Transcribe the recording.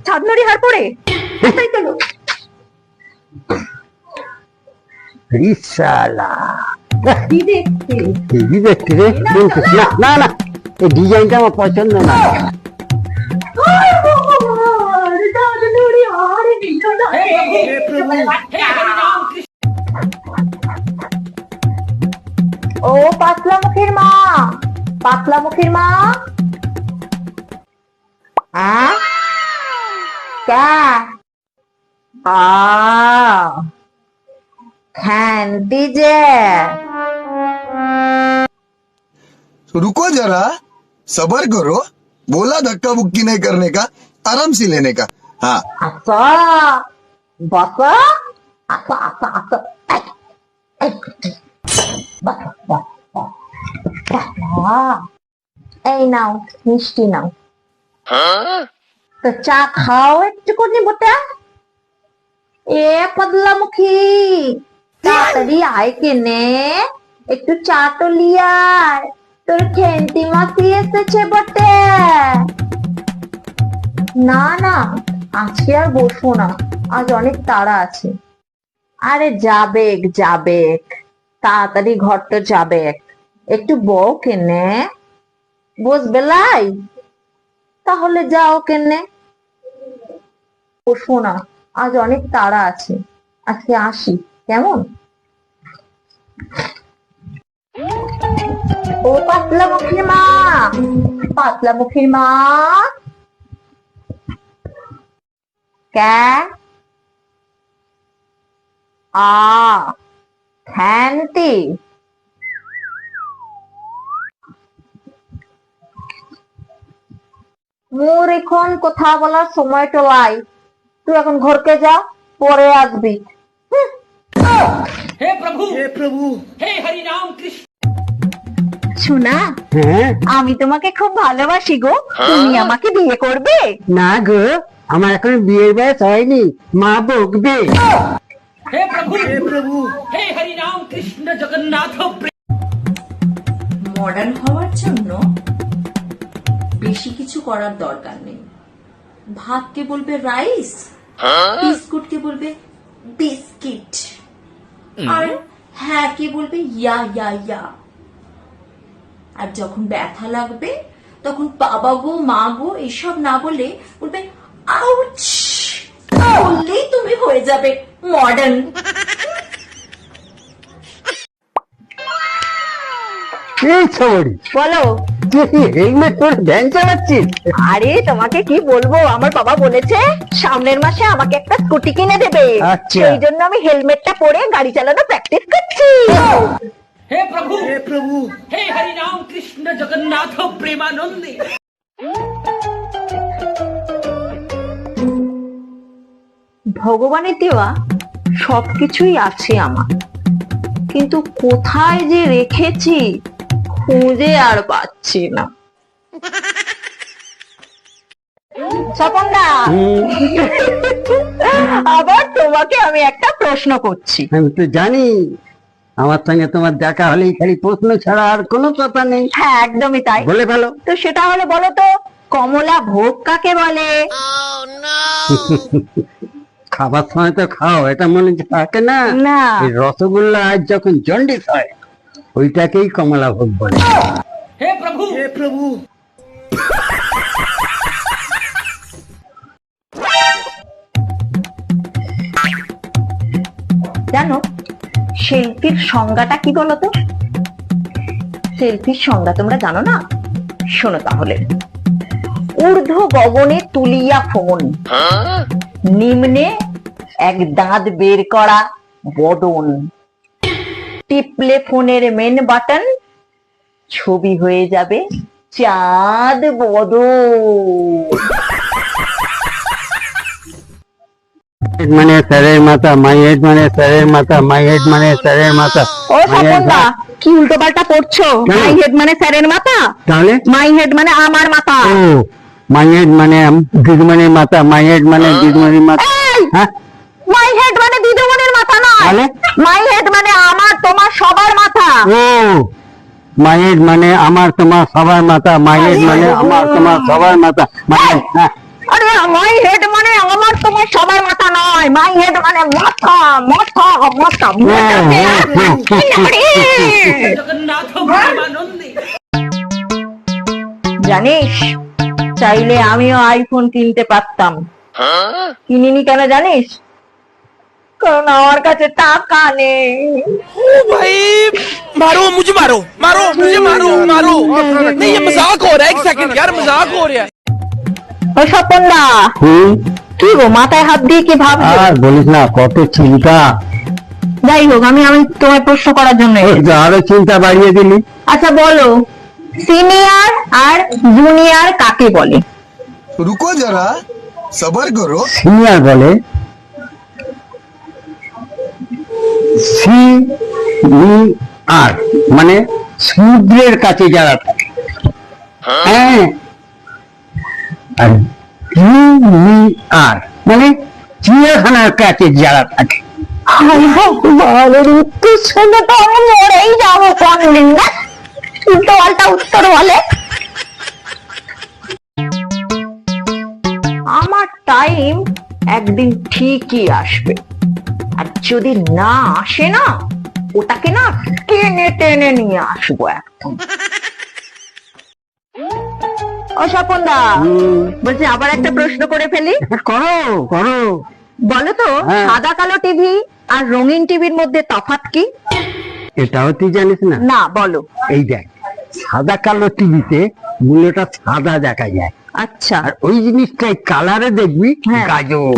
ছাদনড়ি হার পড়ে তাই চলো রিসালা কি দেখছি টিভি দেখতে রে না না না এই ডিজাইনটা আমার পছন্দ না ছাদনড়ি আর নিচে না ও পাতলা মুখের মা, পাতলা মুখের মা क्या खानती जे रुको जरा सबर करो बोला धक्का बुक्की नहीं करने का आराम से लेने का हाँ अच्छा बसा अच्छा अच्छा अच्छा এই নাও মিষ্টি নাও তো চা খাও একটুখানি বটা এ পাতলা মুখী তাড়াতাড়ি আয় কেনে একটু চা তো লিয়ায় তোর খেন্তি মাসি এসেছে বটে না না আজকে আর বসবো না আজ অনেক তাড়া আছে আরে যাবেক যাবেক তাড়াতাড়ি ঘর তো যাবেক একটু বউ কেনে বসবে লাই তাহলে যাও কেনে বসবো না আজ অনেক তাড়া আছে আজকে আসি কেমন ও পাতলা মুখীর মা পাতলা মুখীর মা क्या খানতি মোর এখন কথা বলার সময় তো লাই তুই এখন ঘরকে যা পরে আসবি हे प्रभु हे हरि राम कृष्ण শোনা হ্যাঁ আমি তোমাকে খুব ভালোবাসি গো তুমি আমাকে বিয়ে করবে না গো আমার এখন বিয়ের বয়স হয়নি মা বকবে हे प्रभु हे हरि राम कृष्ण जगन्नाथ মডার্ন হওয়ার জন্য বেশি কিছু করার দরকার নেই ভাতকে বলবে রাইস বিস্কুটকে বলবে বিস্কিট আর হ্যাঁ কে বলবে ইয়া ইয়া ইয়া আর যখন ব্যথা লাগবে তখন বাবা গো মা গো এসব না বলে বলবে আউচ বললেই তুমি হয়ে যাবে মডার্ন এই ছবড়ি বলো তুই হেলমেট পরে ভ্যান চালাচ্ছিস আরে তোমাকে কি বলবো আমার বাবা বলেছে সামনের মাসে আমাকে একটা স্কুটি কিনে দেবে আচ্ছা। সেই জন্য আমি হেলমেটটা পরে গাড়ি চালানো প্র্যাকটিস করছি हे प्रभु हे हरि राम कृष्ण जगन्नाथ प्रेमानंदी ভগবানের দেওয়া সবকিছুই আছে আমার কিন্তু কোথায় যে রেখেছি খুঁজে আর পাচ্ছি না স্বপনদা আবার তোমাকে আমি একটা প্রশ্ন করছি আমি তো জানি আমার সঙ্গে তোমার দেখা হলেই খালি প্রশ্ন ছাড়া আর কোনো কথা নেই হ্যাঁ একদমই তাই বলে ভালো তো সেটা হলে বলো তো কমলা ভোগ কাকে বলে খাবার সময় তো খাও এটা মনে থাকে না না এই রসগোল্লা আজ যখন জন্ডিস হয় ওইটাকেই কমলা ভোগ বলে हे प्रभु জানো শিল্পীর সংজ্ঞাটা কি বলতো শিল্পীর সংজ্ঞা তোমরা জানো না শোনো তাহলে ঊর্ধ্ব গগনে তুলিয়া ফোন নিম্নে এক দাঁত বের করা বদন টিপলে ফোনের মেন বাটন ছবি হয়ে যাবে চাঁদ বদন মানে স্যারের মাথা মাই হেড মানে স্যারের মাথা মাই হেড মানে স্যারের মাথা ও স্বপনদা কি উল্টো পাল্টা করছো মাই হেড মানে স্যারের মাথা তাহলে মাই হেড মানে আমার মাথা ও মাই হেড মানে দিদিমণির মাথা মাই হেড মানে দিদিমণির মাথা এই! হ্যাঁ মাই হেড মানে দিদিমণির মাথা নয় তাহলে? মাই হেড মানে আমার তোমার সবার মাথা ও মায়ের মানে আমার তোমার সবার মাথা, মায়ের মানে আমার তোমার সবার মাথা, মায়ের আরে মাই হেড মানে আমার তোমার সবার মাথা নয়, মাই হেড মানে মাথা মাথা মাথা जगन्नाथ प्रेमानंदी। জানিস, চাইলে আমিও আইফোন কিনতে পারতাম, কিনিনি কেন জানিস? কারণ আমার কাছে টাকা নেই। भाई मारो मुझे, मारो मारो मुझे, मारो मारो। नहीं ये मजाक हो रहा है, एक सेकंड यार, मजाक हो रहा है। ও স্বপনদা, কি গো মাথায় হাত দিয়ে কি ভাবছো? আর বলিস না, কত চিন্তা। যাই হোক, আমি তোমায় প্রশ্ন করার জন্য ওই এসেছি। তো আরো চিন্তা বাড়িয়ে দিলি। আচ্ছা বলো, সিনিয়র আর জুনিয়র কাকে বলে? रुको जरा सबर करो। সিনিয়র বলে সিনিয়র, মানে সমুদ্রের কাছে যারা থাকে, হ্যাঁ। আর জুনিয়র মানে চিড়িয়াখানার কাছে যারা থাকে। ভালোর উত্তর শুনে তো আমি মরেই যাবো কোনদিন না, উল্টো পাল্টা উত্তর বলে। আমার টাইম একদিন ঠিকই আসবে, আর যদি না আসে না, ওটাকে না টেনে টেনে নিয়ে আসবো একদম। ও স্বপনদা, বলছি আবার একটা প্রশ্ন করে ফেলি। করো করো। বলো তো, হ্যাঁ। সাদা কালো টিভি আর রঙিন টিভির মধ্যে তফাৎ কি? এটাও তুই জানিস না? না, বলো। এই দেখ, সাদা কালো টিভিতে মূল্যটা সাদা দেখা যায়, আচ্ছা, আর ওই জিনিসটাই কালারে দেখবি হ্যাঁ। গাজর।